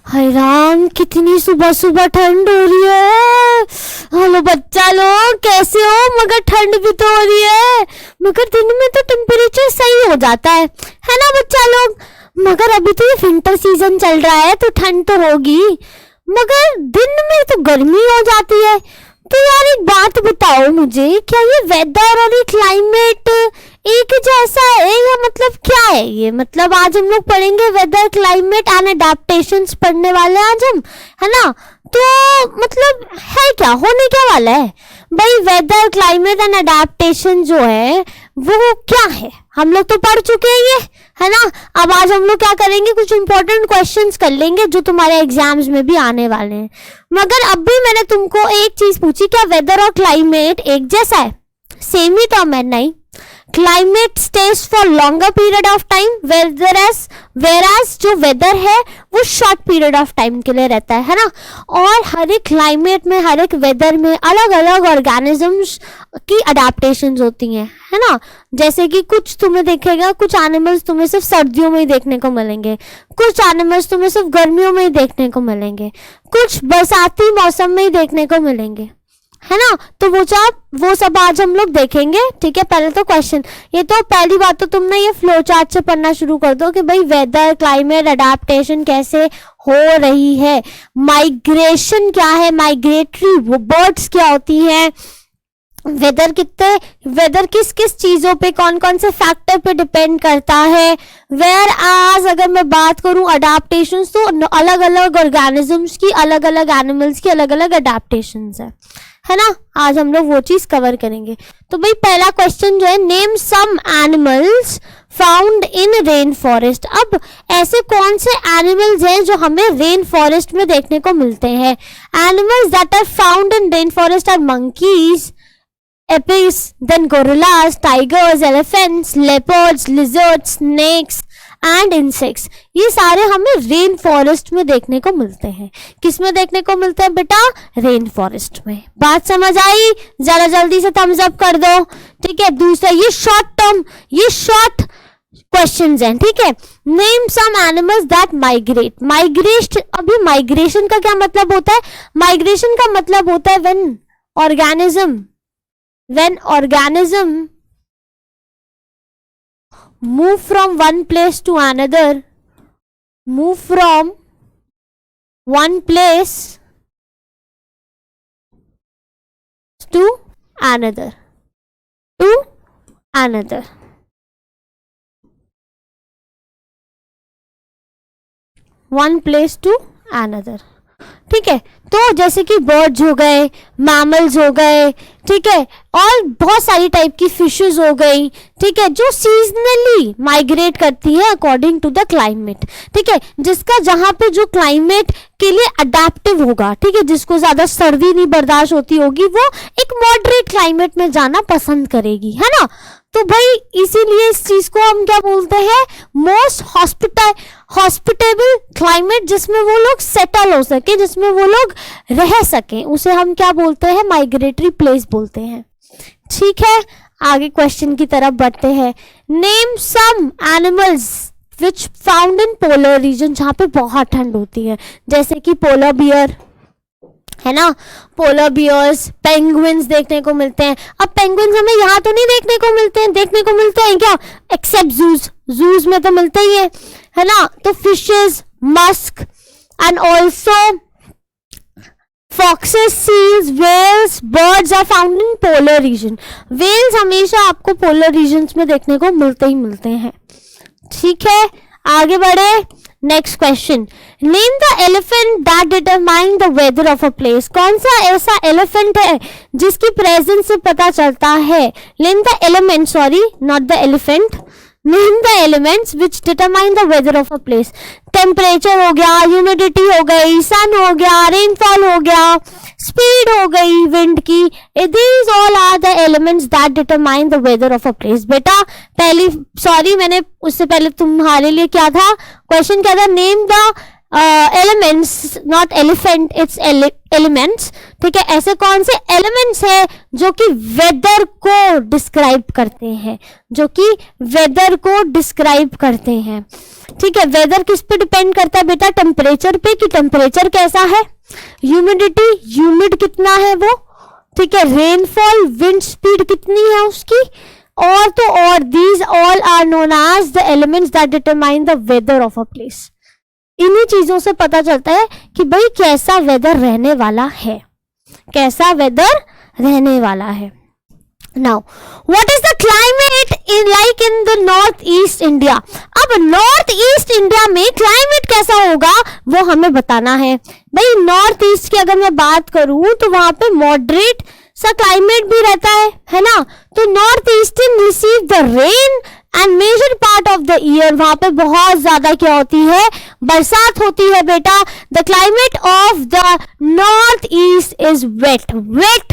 हाय राम, कितनी सुबह सुबह ठंड हो रही है। हेलो बच्चा लोग, कैसे हो? मगर ठंड भी तो हो रही है, मगर दिन में तो टेम्परेचर सही हो जाता है ना बच्चा लोग। मगर अभी तो ये विंटर सीजन चल रहा है तो ठंड तो होगी, मगर दिन में तो गर्मी हो जाती है। तो यार एक बात बताओ मुझे, क्या ये वेदर और ये क्लाइमेट एक जैसा है या मतलब क्या है ये? मतलब आज हम लोग पढ़ेंगे वेदर, क्लाइमेट एंड अडेप्टेशंस पढ़ने वाले आज हम, है ना? तो मतलब है क्या, होने क्या वाला है भाई? वेदर, क्लाइमेट एंड अडेप्टेशन जो है वो क्या है? हम लोग तो पढ़ चुके हैं ये, है ना? अब आज हम लोग क्या करेंगे, कुछ इंपॉर्टेंट क्वेश्चंस कर लेंगे जो तुम्हारे एग्जाम्स में भी आने वाले हैं। मगर अब भी मैंने तुमको एक चीज पूछी, क्या वेदर और क्लाइमेट एक जैसा है? सेम ही टर्म है? नहीं, climate stays for longer period of time, whereas जो वेदर है वो शॉर्ट पीरियड ऑफ टाइम के लिए रहता है ना? और हर एक क्लाइमेट में, हर एक वेदर में अलग अलग ऑर्गेनिजम्स की अडेप्टेशंस होती हैं, है ना? जैसे कि कुछ तुम्हें देखेगा, कुछ एनिमल्स तुम्हें सिर्फ सर्दियों में ही देखने को मिलेंगे, कुछ एनिमल्स तुम्हें सिर्फ गर्मियों में ही देखने को मिलेंगे, कुछ बरसाती मौसम में ही देखने को मिलेंगे, है ना? तो वो सब आज हम लोग देखेंगे, ठीक है? पहले तो क्वेश्चन, ये तो पहली बात तो तुमने ये फ्लो चार्ट से पढ़ना शुरू कर दो कि भाई वेदर, क्लाइमेट, अडेप्टेशन कैसे हो रही है। माइग्रेशन क्या है, माइग्रेटरी बर्ड्स क्या होती हैं, वेदर किस किस चीजों पे, कौन कौन से फैक्टर पे डिपेंड करता है। वेयर आज अगर मैं बात करूं अडेप्टेशंस, तो अलग अलग ऑर्गेनिजम्स की, अलग अलग एनिमल्स की अलग अलग अडेप्टेशंस है ना? आज हम लोग वो चीज कवर करेंगे। तो भाई पहला क्वेश्चन जो है, name some animals found in rain forest. अब ऐसे कौन से एनिमल्स हैं जो हमें रेन फॉरेस्ट में देखने को मिलते हैं? Animals that are found in rain forest are monkeys, apes, then gorillas, tigers, elephants, leopards, lizards, snakes and insects। ये सारे हमें रेन फॉरेस्ट में देखने को मिलते हैं। किस में देखने को मिलते हैं बेटा? रेन फॉरेस्ट में। बात समझ आई? जरा जल्दी से थम्स अप कर दो, ठीक है? दूसरा, ये शॉर्ट क्वेश्चंस हैं, ठीक है? Name some animals that migrate. अभी माइग्रेशन का क्या मतलब होता है? माइग्रेशन का मतलब होता है when organism move from one place to another, ठीक है? तो जैसे कि बर्ड्स हो गए, मैमल्स हो गए, ठीक है, और बहुत सारी टाइप की फिशेस हो गई, ठीक है, जो सीजनली माइग्रेट करती है अकॉर्डिंग टू द क्लाइमेट, ठीक है? जिसका जहां पे जो क्लाइमेट के लिए अडेप्टिव होगा, ठीक है, जिसको ज्यादा सर्दी नहीं बर्दाश्त होती होगी, वो एक मॉडरेट क्लाइमेट में जाना पसंद करेगी, है ना? तो भाई इसीलिए इस चीज को हम क्या बोलते हैं? मोस्ट हॉस्पिटेबल क्लाइमेट, जिसमें वो लोग सेटल हो सके, जिसमें वो लोग रह सके, उसे हम क्या बोलते हैं? माइग्रेटरी प्लेस बोलते हैं, ठीक है? आगे क्वेश्चन की तरफ बढ़ते हैं। Name some animals which found in polar region, जहां पे बहुत ठंड होती है, जैसे कि पोलर बियर, है ना? पोलर बियर्स, पेंगुइन्स देखने को मिलते हैं। अब पेंगुइन्स हमें यहाँ तो नहीं देखने को मिलते हैं क्या? एक्सेप्ट जूज में तो मिलते ही है ना? तो fishes, musk and also foxes, seals, whales, birds are found in polar region. Whales हमेशा आपको पोलर रीजन्स में देखने को मिलते हैं, ठीक है? आगे बढ़े, next question, name the elephant that determine the weather of a place. कौन सा ऐसा एलिफेंट है जिसकी प्रेजेंस से पता चलता है? Name the element, sorry not the elephant, name the elements which determine the weather of a place. Temperature हो गया, ह्यूमिडिटी हो गई, सन हो गया, रेनफॉल हो गया, स्पीड हो गई विंड की, these all are the elements that determine the weather of a place. बेटा मैंने उससे पहले तुम्हारे लिए क्या था क्वेश्चन? क्या था? Name the elements, not elephant, it's elements, ठीक है, ऐसे कौन से एलिमेंट्स हैं जो कि वेदर को डिस्क्राइब करते हैं, जो कि वेदर को डिस्क्राइब करते हैं। ठीक है, वेदर किस पे डिपेंड करता है बेटा? टेम्परेचर पे, कि टेम्परेचर कैसा है, ह्यूमिडिटी, ह्यूमिड कितना है वो, ठीक है, रेनफॉल, विंड स्पीड कितनी है उसकी, और तो और these all are known as the elements that determine the weather of a place. इन्हीं चीजों से पता चलता है कि भाई कैसा वेदर रहने वाला है, कैसा वेदर रहने वाला है। Now what is the climate in the north east India? अब नॉर्थ ईस्ट इंडिया में क्लाइमेट कैसा होगा वो हमें बताना है। भाई नॉर्थ ईस्ट की अगर मैं बात करूं तो वहां पे मॉडरेट सा क्लाइमेट भी रहता है ना। तो north eastern receive the rain and major part of the year, वहां पे बहुत ज्यादा क्या होती है, बरसात होती है बेटा। The climate of the north east is wet, wet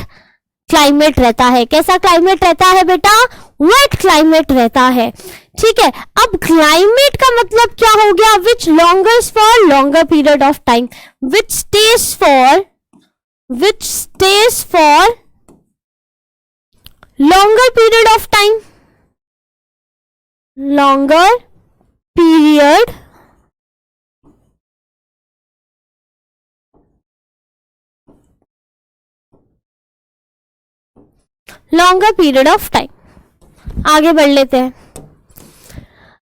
climate रहता है। कैसा क्लाइमेट रहता है बेटा? वेट क्लाइमेट रहता है। ठीक है, अब क्लाइमेट का मतलब क्या हो गया? Which lingers for longer period of time, which stays for longer period of time, longer period of time। आगे बढ़ लेते हैं।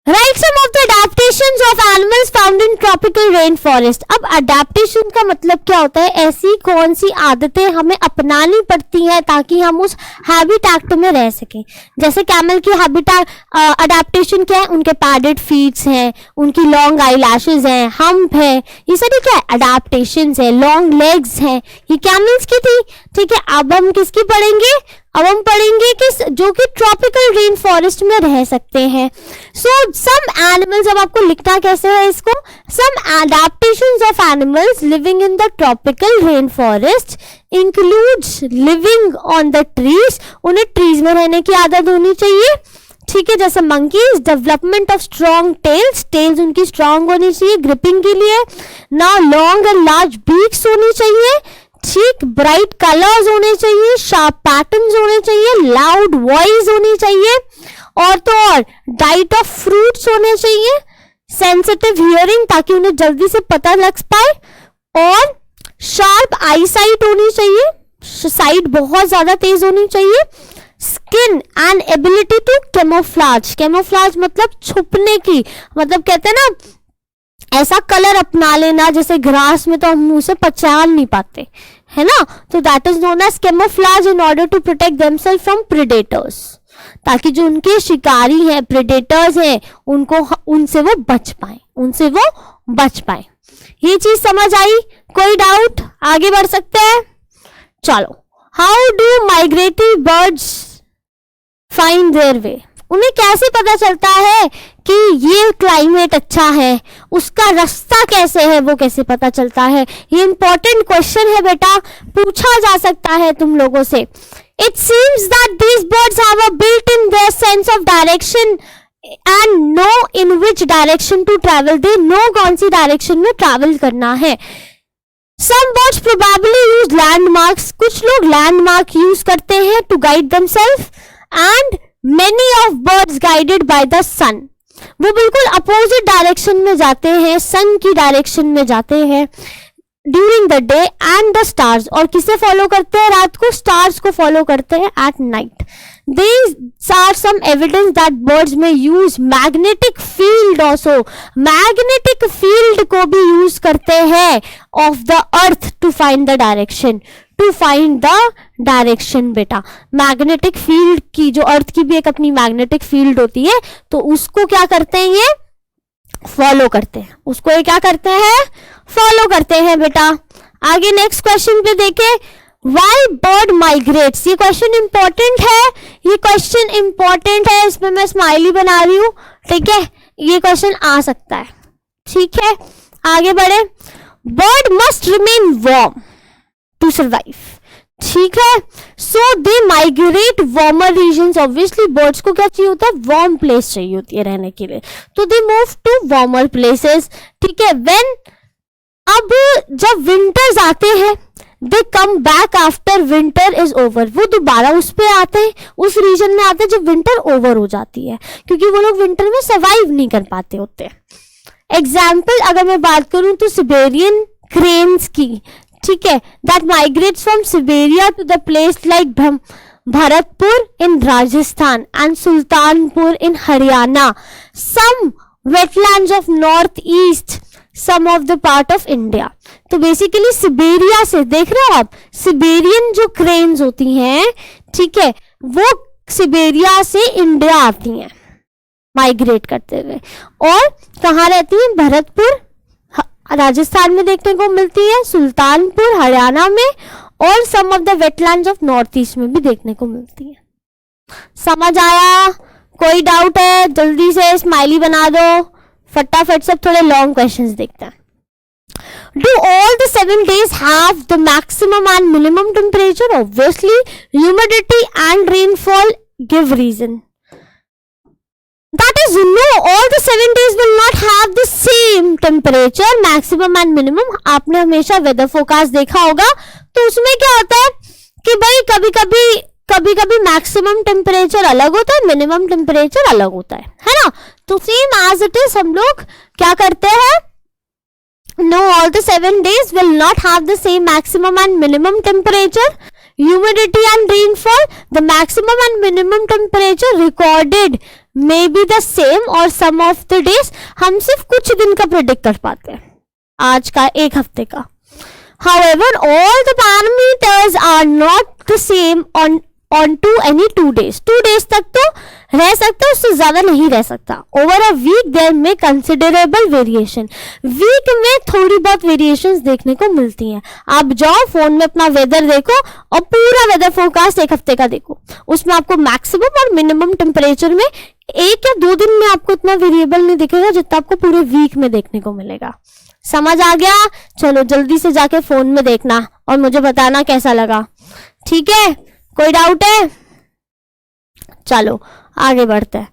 Write some of the adaptations of animals found in tropical rainforest। अब adaptation का मतलब क्या होता है? ऐसी कौन सी आदतें हमें अपनानी पड़ती हैं ताकि हम उस हैबिटेट में रह सकें। जैसे कैमल की हैबिटेट अडेप्टेशन क्या है? उनके पैडेड फीट्स हैं, उनकी लॉन्ग आई लैशेज हैं, हम्प है, ये सारी क्या है? अडेप्टेशंस है। लॉन्ग लेग्स हैं, ये कैमल्स की थी। ठीक है, अब हम किसकी पढ़ेंगे? अब हम पढ़ेंगे कि जो कि ट्रॉपिकल रेन फॉरेस्ट में रह सकते हैं। सो सम एनिमल्स, अब आपको लिखना कैसे है इसको? Some adaptations of animals living in the tropical rain forest includes living on the trees, उन्हें ट्रीज में रहने की आदत होनी चाहिए। ठीक है, जैसे monkeys, development of strong tails, tails उनकी स्ट्रॉन्ग होनी चाहिए ग्रिपिंग के लिए। ना लॉन्ग एंड लार्ज बीक्स होनी चाहिए। ठीक, ब्राइट कलर्स होने चाहिए, शार्प पैटर्न्स होने चाहिए, लाउड वॉइस होनी चाहिए, और तो और डाइट ऑफ फ्रूट्स होने चाहिए, सेंसिटिव हियरिंग ताकि उन्हें जल्दी से पता लग पाए, और शार्प आई साइट होनी चाहिए, साइट बहुत ज्यादा तेज होनी चाहिए। Skin and ability to camouflage, camouflage मतलब छुपने की, मतलब कहते हैं ना ऐसा कलर अपना लेना जैसे ग्रास में तो हम मुंह से पहचान नहीं पाते, है ना। तो that is known as camouflage in order to protect themselves from predators, ताकि जो उनके शिकारी हैं, प्रेडेटर्स हैं, उनसे वो बच पाए, उनसे वो बच पाए। ये चीज समझ आई? कोई डाउट? आगे बढ़ सकते हैं, चलो। How do migratory birds find their way? उन्हें कैसे पता चलता है कि ये क्लाइमेट अच्छा है, उसका रास्ता कैसे है, वो कैसे पता चलता है? ये इंपॉर्टेंट क्वेश्चन है बेटा, पूछा जा सकता है तुम लोगों से। It seems that these birds have a built in their sense of direction and know in which direction to travel, they know कौन सी डायरेक्शन में ट्रैवल करना है। Some birds probably use landmarks, कुछ लोग लैंडमार्क यूज करते हैं to guide themselves, and many of birds guided by the sun, वो बिल्कुल अपोजिट डायरेक्शन में जाते हैं, सन की डायरेक्शन में जाते हैं during the day and the stars, और किसे फॉलो करते हैं रात को? स्टार्स को फॉलो करते हैं at night. These are some evidence that birds may use magnetic field also, magnetic field को भी यूज करते हैं of the earth to find the direction, to find the direction बेटा। मैग्नेटिक फील्ड की, जो अर्थ की भी एक अपनी मैग्नेटिक फील्ड होती है, तो उसको क्या करते हैं ये? फॉलो करते हैं, उसको ये क्या करते हैं? फॉलो करते हैं बेटा। आगे नेक्स्ट क्वेश्चन पे देखें, वाई बर्ड माइग्रेट्स। ये क्वेश्चन इंपॉर्टेंट है, ये क्वेश्चन इंपॉर्टेंट है, इसमें मैं स्माइली बना रही हूं, ठीक है। ये क्वेश्चन आ सकता है, ठीक है। आगे बढ़े, bird must remain warm to survive, ठीक है। So they migrate warmer regions, obviously birds को क्या चाहिए होता है? वार्म प्लेस चाहिए होती है रहने के लिए, तो they move to warmer places, ठीक है। व्हेन, अब जब विंटर्स आते हैं, they come back after winter is over, वो दोबारा उस पे आते हैं, उस रीजन में आते हैं जब विंटर ओवर हो जाती है, क्योंकि वो लोग विंटर में सर्वाइव नहीं कर पाते होते। एग्जाम्पल अगर मैं बात करूं तो सिबेरियन क्रेन्स की, ठीक है, that migrates from Siberia to the place like Bharatpur in Rajasthan and Sultanpur in Haryana, some wetlands of north east, some of the part of India. तो बेसिकली सिबेरिया से, देख रहे हो आप, सिबेरियन जो क्रेन्स होती हैं, ठीक है, वो सिबेरिया से इंडिया आती हैं माइग्रेट करते हुए, और कहाँ रहती हैं? भरतपुर राजस्थान में देखने को मिलती है, सुल्तानपुर हरियाणा में, और some of the wetlands of north East में भी देखने को मिलती है। समझ आया? कोई डाउट है? जल्दी से स्माइली बना दो, फटाफट सब थोड़े लॉन्ग क्वेश्चंस देखते हैं। Do all the 7 days have the maximum and minimum temperature? Obviously, humidity and rainfall give reason. That is no, all the 7 days will not have the same temperature, maximum and minimum. आपने हमेशा weather forecast देखा होगा, तो उसमें क्या होता है कि भाई कभी कभी मैक्सिमम टेम्परेचर अलग होता है, मिनिमम टेम्परेचर अलग होता है ना? तो सेम एज इट इज हम लोग क्या करते हैं? No, all the 7 days will not have the same maximum and minimum temperature, humidity and rainfall. The maximum and minimum temperature recorded may be the same or some of the days. हम सिर्फ कुछ दिन का predict कर पाते हैं, आज का, एक हफ्ते का। However, all the parameters are not the same on to any 2 days. 2 days तक तो रह सकता है, उससे ज्यादा नहीं रह सकता। ओवर अ वीक देयर में कंसिडरेबल वेरिएशन, वीक में थोड़ी बहुत वेरिएशंस देखने को मिलती हैं। आप जाओ फोन में अपना वेदर देखो और पूरा वेदर फोरकास्ट एक हफ्ते का देखो, उसमें आपको मैक्सिमम और मिनिमम टेम्परेचर में 1 या 2 दिन में आपको इतना वेरिएबल नहीं दिखेगा जितना आपको पूरे वीक में देखने को मिलेगा। समझ आ गया? चलो जल्दी से जाके फोन में देखना और मुझे बताना कैसा लगा, ठीक है? कोई डाउट है? चलो आगे बढ़ते हैं।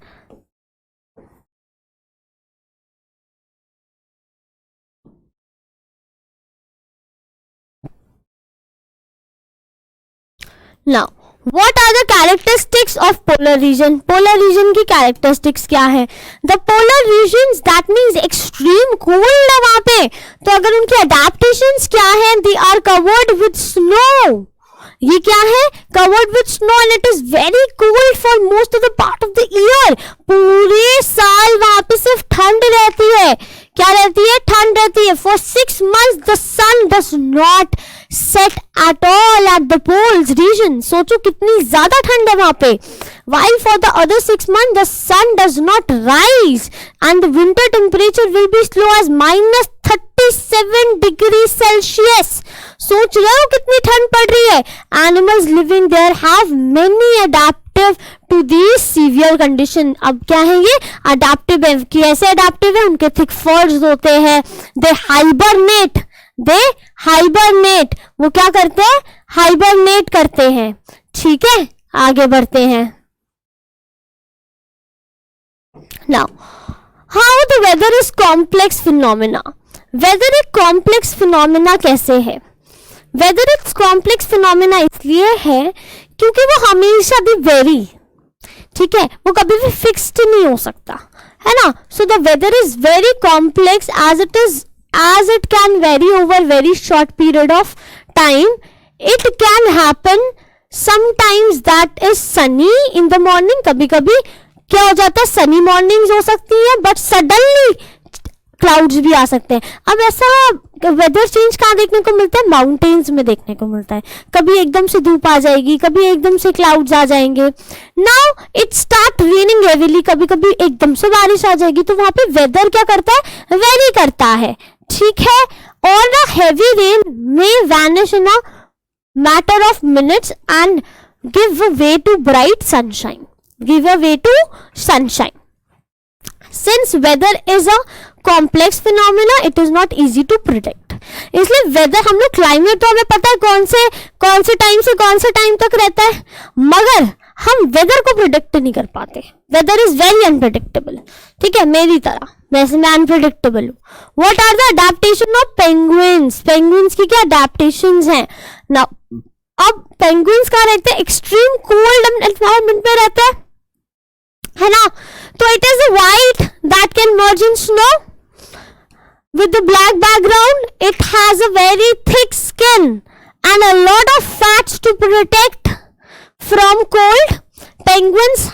Now, what are the characteristics of polar region? Polar region की characteristics क्या है? The polar regions, that means extreme cold है वहाँ पे, तो अगर उनकी adaptations क्या है? They are covered with snow. ये क्या है? covered with snow and it is very cold for most of the part of the year. पूरे साल वहां पे सिर्फ ठंड रहती है। क्या रहती है? ठंड रहती है। For 6 months the sun does not set at all at the poles region. सोचो कितनी ज्यादा ठंड है वहां पे। While for the other 6 months the sun does not rise and the winter temperature will be as low as -37 degrees Celsius. सोच रहे हो कितनी ठंड पड़ रही है? Animals living there have many adaptive to these severe condition. अब क्या है ये? Adaptive है। कैसे adaptive है? उनके thick furs होते हैं। They hibernate. वो क्या करते हैं? Hibernate करते हैं। ठीक है, आगे बढ़ते हैं। Now, how the weather is complex phenomena. Weather एक कॉम्प्लेक्स फिनोमेना कैसे है? वेदर एक कॉम्प्लेक्स फिनोमेना इसलिए है क्योंकि वो हमेशा भी वेरी, ठीक है, वो कभी भी फिक्स्ड नहीं हो सकता, है ना? So the weather is very complex as it can vary over very short period of time. It can happen sometimes that is sunny in the morning. कभी कभी क्या हो जाता है? सनी मॉर्निंग्स हो सकती है, बट सडनली क्लाउड्स भी आ सकते हैं। अब ऐसा वेदर चेंज कहाँ देखने को मिलता है? माउंटेन्स में देखने को मिलता है। कभी एकदम से धूप आ जाएगी, कभी एकदम से क्लाउड्स आ जाएंगे। Now it start raining heavily, कभी कभी एकदम से बारिश आ जाएगी, तो वहां पे वेदर क्या करता है? वेरी करता है, ठीक है? और a heavy rain may vanish in a matter of minutes and give way to bright sunshine, Since weather is a complex phenomena, it is not easy to predict. इसलिए वेदर, हम लोग क्लाइमेट तो हमें पता है कौन से टाइम से कौन से टाइम तक रहता है, मगर हम वेदर को प्रिडिक्ट नहीं कर पाते, वेदर इज वेरी अनप्रिडिक्टेबल, ठीक है, मेरी तरह, वैसे मैं अनप्रिडिक्टेबल हूँ. What are the adaptation of penguins, penguins की क्या अडेप्टेशंस हैं. नाउ अब पेंगुइन्स कहाँ रहते हैं, एक्सट्रीम कोल्ड एनवायरनमेंट में रहते हैं, है ना. तो it is white that can merge in snow with the black background. It has a very thick skin and a lot of fats to protect from cold. Penguins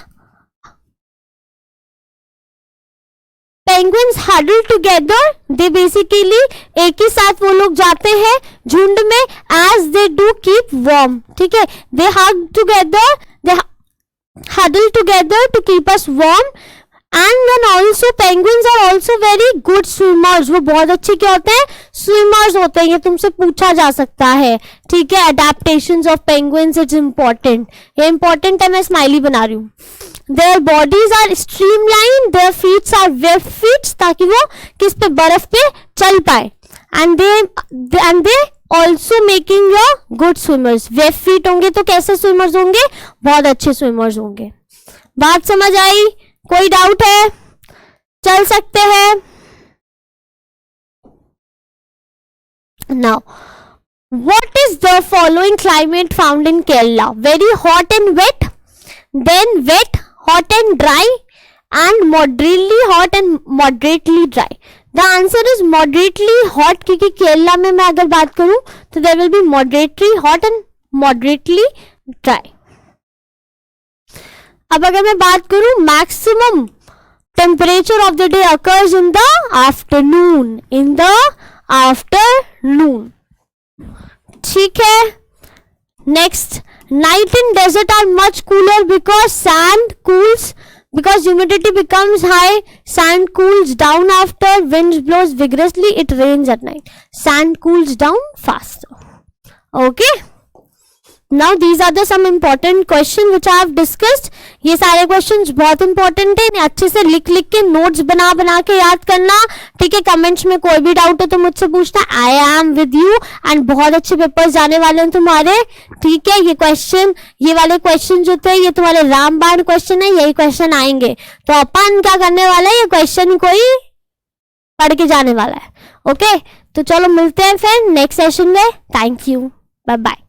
huddle together. They basically एक ही साथ वो लोग जाते हैं झुंड में, as they do keep warm, ठीक है. They hug together, they huddle together to keep us warm. And then also penguins are also very good swimmers. वो बहुत अच्छे क्या होते हैं, swimmers होते हैं. ये तुमसे पूछा जा सकता है, ठीक है. adaptations of penguins is important. ये important है, मैं स्माइली बना रही हूँ. Their bodies are streamlined, their feet are web feet, ताकि वो किस पे, बर्फ पे चल पाए. And they also making your good swimmers. web feet होंगे तो कैसे swimmers होंगे, बहुत अच्छे swimmers होंगे. बात समझ आई, कोई डाउट है, चल सकते हैं. Now, what is the following climate found in Kerala? Very hot and wet, then wet, hot and dry, and moderately hot and moderately dry. The answer is moderately hot, क्योंकि केरला में मैं अगर बात करूं तो there will be moderately hot and moderately dry. अब अगर मैं बात करूं, maximum temperature of the day occurs in the afternoon, in the afternoon, ठीक है. Next, night in desert are much cooler because sand cools, because humidity becomes high, sand cools down after wind blows vigorously, it rains at night, sand cools down faster. Okay, now these are the some important question which I have discussed. ये सारे questions बहुत important है, अच्छे से लिख के notes बना के याद करना, ठीक है. कमेंट्स में कोई भी डाउट हो तो मुझसे पूछना, I am with you. And बहुत अच्छे पेपर्स जाने वाले हैं तुम्हारे, ठीक है. ये वाले क्वेश्चन जो थे ये तुम्हारे रामबाण क्वेश्चन है, यही क्वेश्चन आएंगे. तो अपन क्या करने वाला है, ये क्वेश्चन कोई पढ़ के जाने वाला है. ओके, तो चलो मिलते हैं फिर नेक्स्ट सेशन में. Thank you, bye bye.